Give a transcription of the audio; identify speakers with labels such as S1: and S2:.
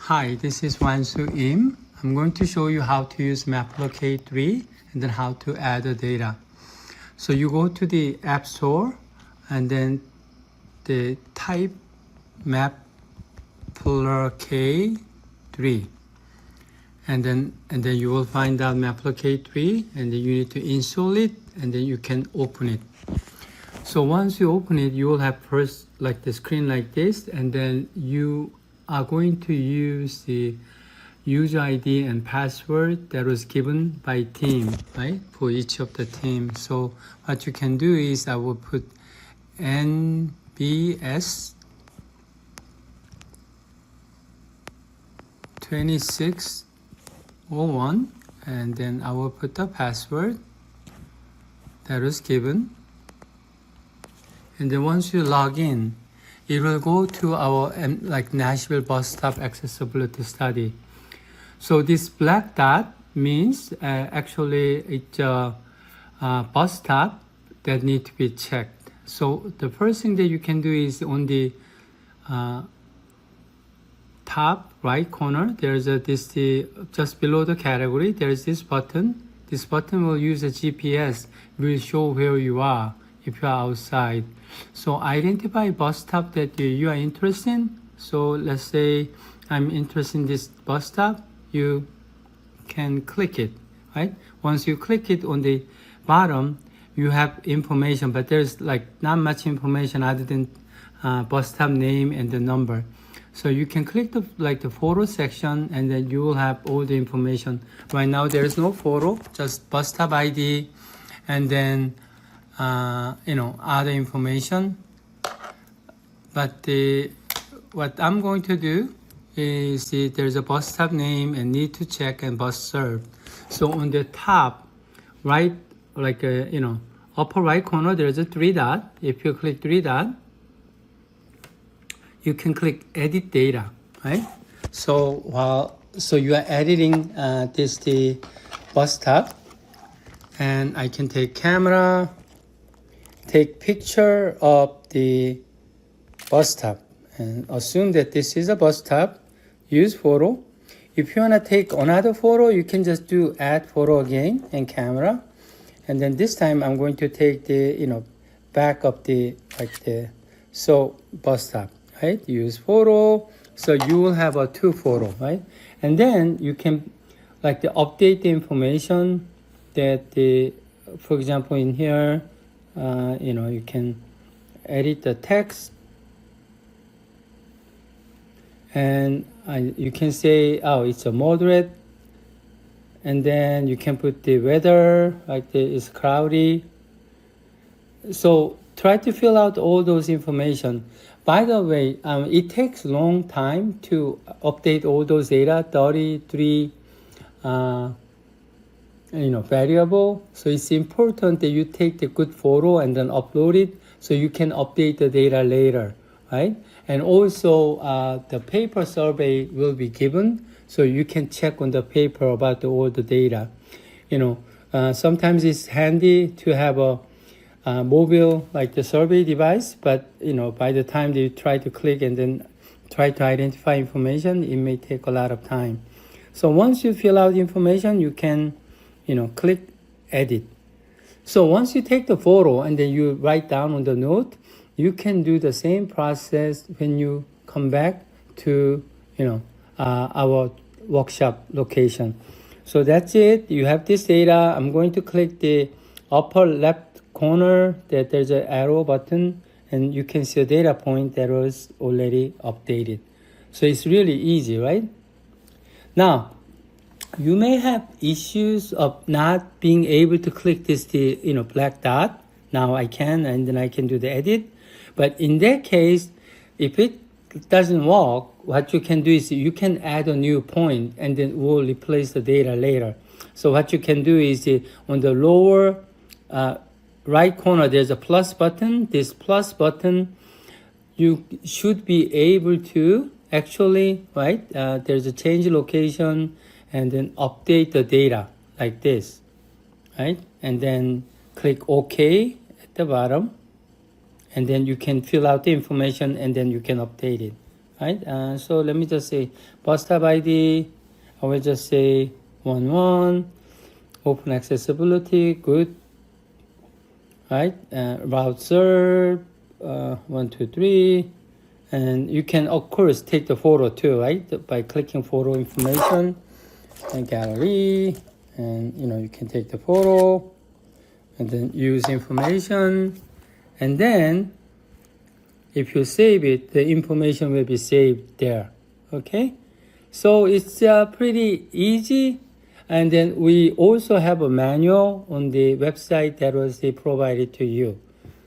S1: Hi, this is Wansu Im. I'm going to show you how to use MapplerK3 and then how to add the data. So you go to the App Store and then the type MapplerK3 and then you will find out MapplerK3 and then you need to install it and then you can open it. So once you open it, you will have first like the screen like this, and then you are going to use the user ID and password that was given by team, right? For each of the team. So what you can do is I will put NBS 2601 and then I will put the password that was given. And then once you log in, it will go to our like Nashville bus stop accessibility study. So this black dot means actually it's a bus stop that need to be checked. So the first thing that you can do is on the top right corner, there's just below the category, there's this button. This button will use a GPS, will show where you are if you are outside. So identify bus stop that you are interested in. So let's say I'm interested in this bus stop. You can click it, right? Once you click it on the bottom, you have information, but there's like not much information other than bus stop name and the number. So you can click the photo section and then you will have all the information. Right now there is no photo, just bus stop ID and then other information. But what I'm going to do is there's a bus stop name and need to check and bus served. So on the top right, upper right corner, there's a 3 dot. If you click 3 dot, you can click edit data, right? So you are editing the bus stop, and I can take camera, take picture of the bus stop and assume that this is a bus stop. Use photo. If you want to take another photo, you can just do add photo again and camera. And then this time I'm going to take the back of the bus stop, right? Use photo. So you will have a 2 photo, right? And then you can update the information that for example in here, you can edit the text and you can say, oh, it's a moderate, and then you can put the weather, it's cloudy. So try to fill out all those information. By the way, it takes a long time to update all those data, 33 variable. So it's important that you take the good photo and then upload it so you can update the data later, right? And also the paper survey will be given so you can check on the paper about all the data. Sometimes it's handy to have a mobile the survey device, but by the time they try to click and then try to identify information, it may take a lot of time. So once you fill out information, you can click edit. So once you take the photo and then you write down on the note, you can do the same process when you come back to our workshop location. So that's it. You have this data. I'm going to click the upper left corner that there's an arrow button and you can see a data point that was already updated. So it's really easy, right? Now, you may have issues of not being able to click this black dot. Now I can, and then I can do the edit. But in that case, if it doesn't work, what you can do is you can add a new point and then we'll replace the data later. So what you can do is on the lower right corner, there's a plus button. This plus button, you should be able to actually, right? There's a change location and then update the data like this, right? And then click OK at the bottom. And then you can fill out the information and then you can update it, right? So let me just say bus stop ID. I will just say 11. Open accessibility, good. Right? Route serve, 1, 2, 3. And you can, of course, take the photo too, right? By clicking photo information and gallery. And, you can take the photo and then use information. And then, if you save it, the information will be saved there. Okay? So it's pretty easy. And then we also have a manual on the website that was provided to you.